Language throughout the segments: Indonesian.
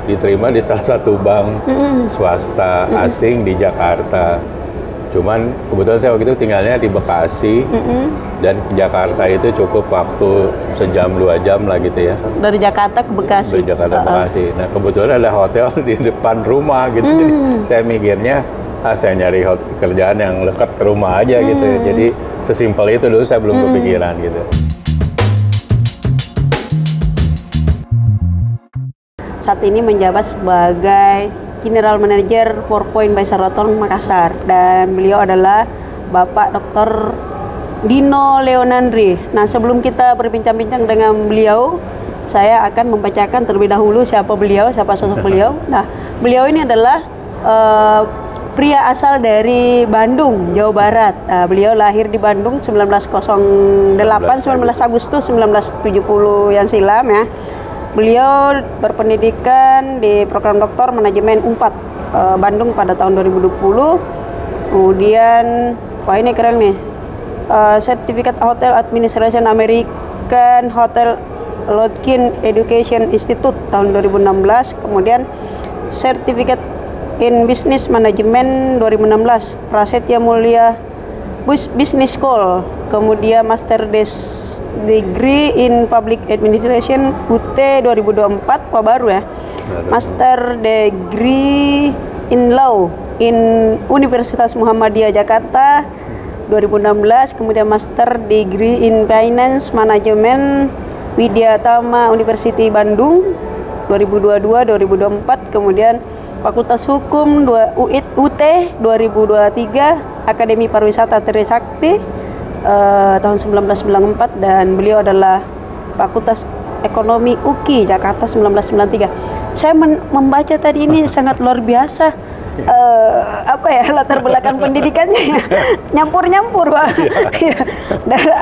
diterima di salah satu bank swasta asing di Jakarta. Cuman kebetulan saya waktu itu tinggalnya di Bekasi, dan ke Jakarta itu cukup waktu sejam 2 jam lah gitu ya. Dari Jakarta ke Bekasi? Dari Jakarta ke Bekasi. Nah kebetulan ada hotel di depan rumah gitu, jadi saya mikirnya, saya nyari kerjaan yang dekat ke rumah aja gitu. Jadi sesimpel itu dulu, saya belum kepikiran gitu. Saat ini menjabat sebagai General Manager 4 Point by Sheraton Makassar, dan beliau adalah Bapak Dr. Dino Leonandri. Nah, sebelum kita berbincang-bincang dengan beliau, saya akan membacakan terlebih dahulu siapa sosok beliau. Nah, beliau ini adalah pria asal dari Bandung, Jawa Barat. Beliau lahir di Bandung 1908, 19 Agustus 1970 yang silam ya. Beliau berpendidikan di program doktor manajemen UNPAD Bandung pada tahun 2020. Kemudian, wah ini keren nih, Certificate Hotel Administration American Hotel Lodging Education Institute tahun 2016. Kemudian Certificate in Business Management 2016, Prasetya Mulia Business School. Kemudian Master Degree in Public Administration UT 2024, wah baru ya. Master Degree in Law in Universitas Muhammadiyah Jakarta 2016, kemudian Master Degree in Finance Management Widyatama University Bandung 2022-2024, kemudian Fakultas Hukum UT 2023, Akademi Pariwisata Trisakti tahun 1994, dan beliau adalah Fakultas Ekonomi UKI Jakarta 1993. Saya membaca tadi ini sangat luar biasa. Latar belakang pendidikannya ya, nyampur-nyampur Pak.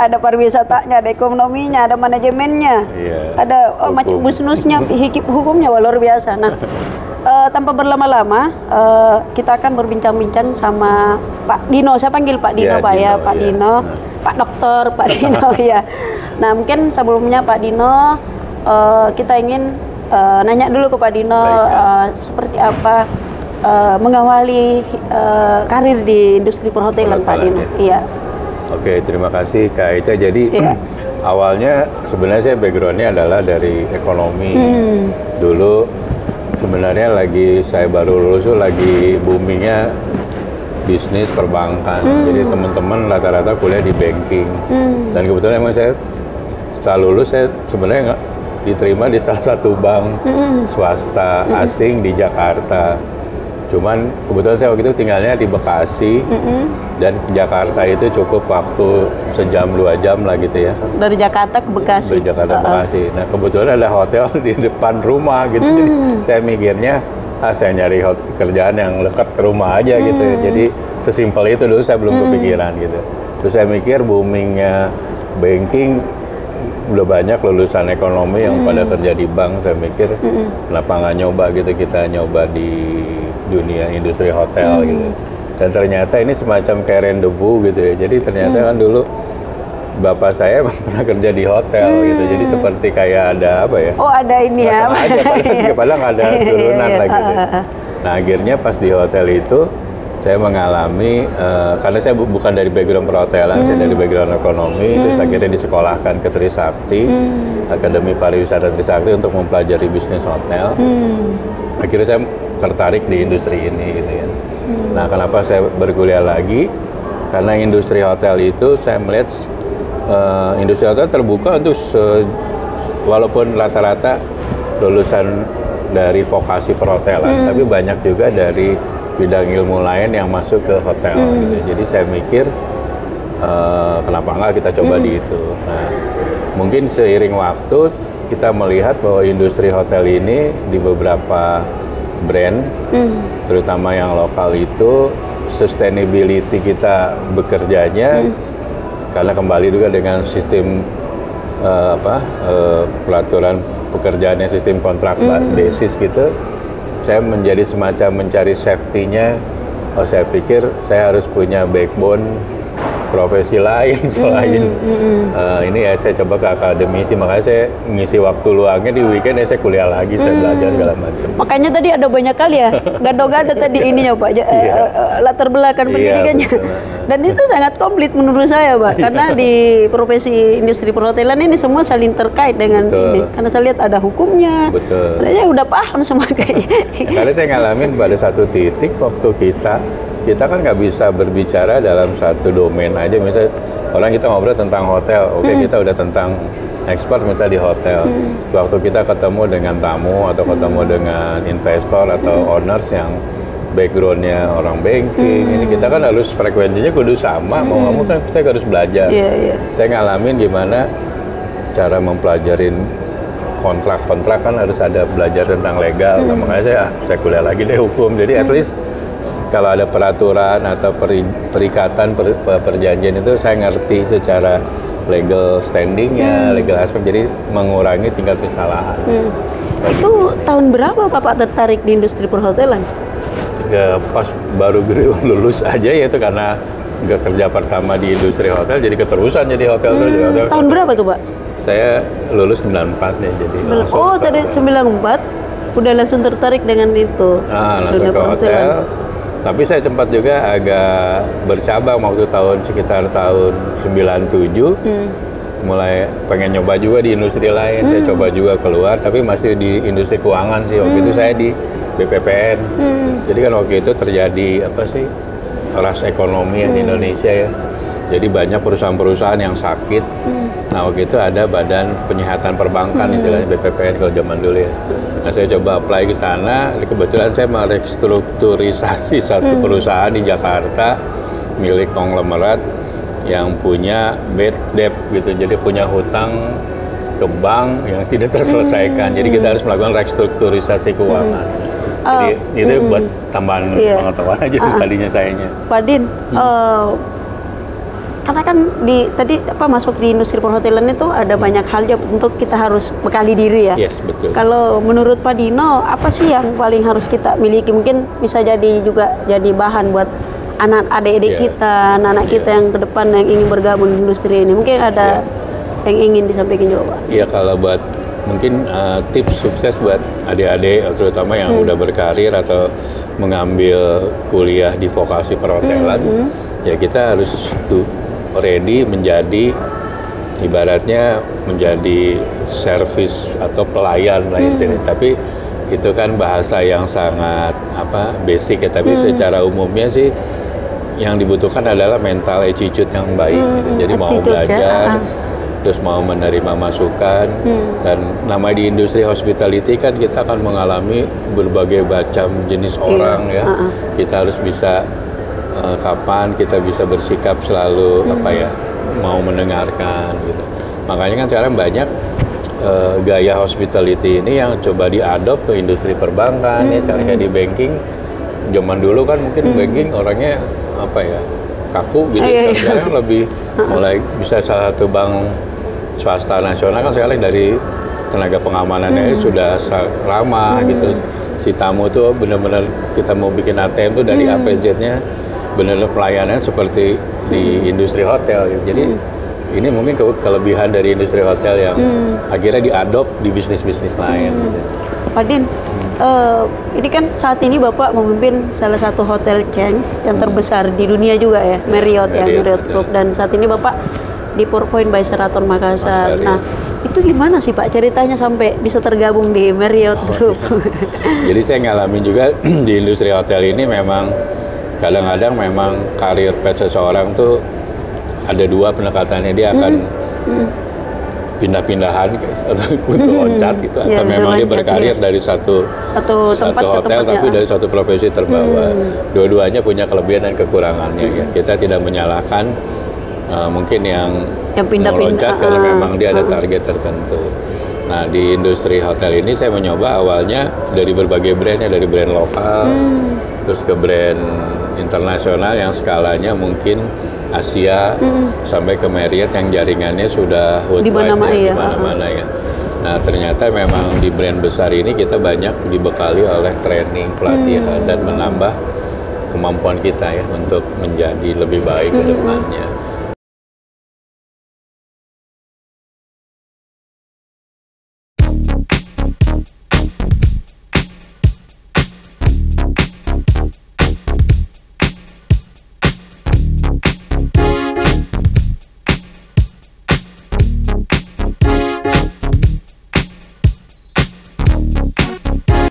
Ada pariwisatanya, ada ekonominya, ada manajemennya, ada macam bisnisnya, hikip hukumnya, wah luar biasa. Nah, tanpa berlama-lama, kita akan berbincang-bincang sama Pak Dino. Saya panggil Pak Dino, Pak Dino, ya, Pak Dino, Pak Dokter, Pak Dino ya. Nah, mungkin sebelumnya Pak Dino, kita ingin nanya dulu ke Pak Dino, seperti apa mengawali karir di industri perhotelan Pak Dino. Iya. Oke, terima kasih Kak Ica. Jadi awalnya sebenarnya saya backgroundnya adalah dari ekonomi. Dulu sebenarnya saya baru lulus tuh lagi boomingnya bisnis perbankan. Jadi teman-teman rata-rata kuliah di banking. Dan kebetulan emang saya setelah lulus saya sebenarnya diterima di salah satu bank swasta asing di Jakarta. Cuman kebetulan saya waktu itu tinggalnya di Bekasi, dan ke Jakarta itu cukup waktu sejam 2 jam lah gitu ya. Dari Jakarta ke Bekasi? Dari Jakarta ke Bekasi. Nah kebetulan ada hotel di depan rumah gitu, jadi saya mikirnya, saya nyari kerjaan yang dekat ke rumah aja gitu. Jadi sesimpel itu dulu, saya belum kepikiran gitu. Terus saya mikir boomingnya banking, udah banyak lulusan ekonomi yang pada kerja di bank. Saya mikir kenapa nggak nyoba gitu, kita nyoba di dunia industri hotel gitu. Dan ternyata ini semacam kayak rendezvous gitu ya. Jadi ternyata kan dulu bapak saya pernah kerja di hotel gitu. Jadi seperti kayak ada apa ya? Oh, ada ini ya. Padahal nggak ada turunan lah gitu. Nah akhirnya pas di hotel itu saya mengalami, karena saya bukan dari background perhotelan, saya dari background ekonomi. Terus akhirnya disekolahkan ke Trisakti, Akademi Pariwisata Trisakti, untuk mempelajari bisnis hotel. Akhirnya saya tertarik di industri ini gitu ya. Nah kenapa saya berkuliah lagi? Karena industri hotel itu saya melihat industri hotel terbuka untuk walaupun rata-rata lulusan dari vokasi perhotelan, tapi banyak juga dari bidang ilmu lain yang masuk ke hotel gitu. Jadi saya mikir kenapa enggak kita coba di itu. Nah mungkin seiring waktu kita melihat bahwa industri hotel ini di beberapa brand, terutama yang lokal itu, sustainability kita bekerjanya, karena kembali juga dengan sistem peraturan pekerjaannya sistem kontrak basis gitu, saya menjadi semacam mencari safety-nya. Saya pikir saya harus punya backbone profesi lain selain ini ya saya coba ke akademisi, makanya saya ngisi waktu luangnya di weekend ya saya kuliah lagi, saya belajar segala macam. Makanya tadi ada banyak kali ya gado-gado tadi ininya Pak, latar belakang pendidikannya. Dan itu sangat komplit menurut saya Pak, karena di profesi industri perhotelan ini semua saling terkait dengan ini. Karena saya lihat ada hukumnya, saya udah paham semua kayaknya. Karena saya ngalamin pada satu titik waktu kita kan nggak bisa berbicara dalam satu domain aja. Misalnya orang kita ngobrol tentang hotel, oke, kita udah tentang expert misalnya di hotel. Waktu kita ketemu dengan tamu atau ketemu dengan investor atau owners yang backgroundnya orang banking, ini kita kan harus frekuensinya kudu sama, mau nggak mau kan kita harus belajar. Saya ngalamin gimana cara mempelajarin kontrak-kontrak, kan harus ada belajar tentang legal. Nah, makanya saya kuliah lagi deh hukum, jadi at least kalau ada peraturan atau perikatan perjanjian itu saya ngerti secara legal standingnya, legal aspek, jadi mengurangi tingkat kesalahan. Itu tahun berapa Bapak tertarik di industri perhotelan? Ya, pas baru lulus aja ya, itu karena nggak kerja pertama di industri hotel, jadi keterusan jadi hotel. Tahun berapa tuh Pak? Saya lulus 94 nih, jadi oh tadi 94 udah langsung tertarik dengan itu. Langsung ke hotel. Tapi saya sempat juga agak bercabang waktu sekitar tahun 97, mulai pengen nyoba juga di industri lain. Saya coba juga keluar, tapi masih di industri keuangan sih. Waktu itu saya di BPPN. Jadi kan waktu itu terjadi ras ekonomi di Indonesia ya. Jadi banyak perusahaan-perusahaan yang sakit. Nah waktu itu ada Badan Penyihatan Perbankan, istilahnya BPPN kalau zaman dulu ya. Nah saya coba apply ke sana, kebetulan saya merestrukturisasi satu perusahaan di Jakarta milik konglomerat yang punya bad debt gitu, jadi punya hutang ke bank yang tidak terselesaikan. Jadi kita harus melakukan restrukturisasi keuangan. Jadi itu buat tambahan pengetahuan aja tadinya sayanya. Pak Din, karena kan tadi masuk di industri perhotelan itu ada banyak hal untuk kita harus bekali diri ya. Yes, betul. Kalau menurut Pak Dino, apa sih yang paling harus kita miliki? Mungkin bisa jadi bahan buat adik-adik kita, anak-anak kita yang ke depan yang ingin bergabung di industri ini. Mungkin ada yang ingin disampaikan juga Pak. Iya, kalau buat mungkin tips sukses buat adik-adik terutama yang udah berkarir atau mengambil kuliah di vokasi perhotelan, ya kita harus ready menjadi ibaratnya menjadi servis atau pelayan lah intinya. Tapi itu kan bahasa yang sangat basic ya, tapi secara umumnya sih yang dibutuhkan adalah mental attitude yang baik gitu. Jadi mau belajar, terus mau menerima masukan, dan nama di industri hospitality kan kita akan mengalami berbagai macam jenis orang ya. Kita harus bisa kapan kita bisa bersikap selalu mau mendengarkan gitu. Makanya kan sekarang banyak gaya hospitality ini yang coba diadop ke industri perbankan ya. Sekarang kayak di banking, zaman dulu kan mungkin banking orangnya kaku gitu. Sekarang lebih mulai bisa salah satu bank swasta nasional kan sekarang dari tenaga pengamanannya sudah ramah gitu. Si tamu tuh benar-benar kita mau bikin ATM tuh dari A sampai Z-nya benar-benar pelayanannya seperti di industri hotel gitu. Jadi ini mungkin kelebihan dari industri hotel yang akhirnya diadop di bisnis-bisnis lain. Pak Din, ini kan saat ini Bapak memimpin salah satu hotel chain yang terbesar di dunia juga ya, Marriott Group, dan saat ini Bapak di Four Point by Sheraton Makassar. Nah, itu gimana sih Pak ceritanya sampai bisa tergabung di Marriott Group? Jadi saya ngalamin juga di industri hotel ini, memang kadang-kadang memang karir seseorang tuh ada dua pendekatannya. Dia akan pindah-pindahan atau kutu loncat gitu, atau memang dia berkarir dari satu hotel tapi dari satu profesi terbawa. Dua-duanya punya kelebihan dan kekurangannya ya. Kita tidak menyalahkan mungkin yang meloncat karena memang dia ada target tertentu. Nah di industri hotel ini saya mencoba awalnya dari berbagai brand ya, dari brand lokal terus ke brand internasional yang skalanya mungkin Asia sampai ke Marriott yang jaringannya sudah di mana-mana ya. Nah ternyata memang di brand besar ini kita banyak dibekali oleh training, pelatihan dan menambah kemampuan kita ya untuk menjadi lebih baik ke depannya.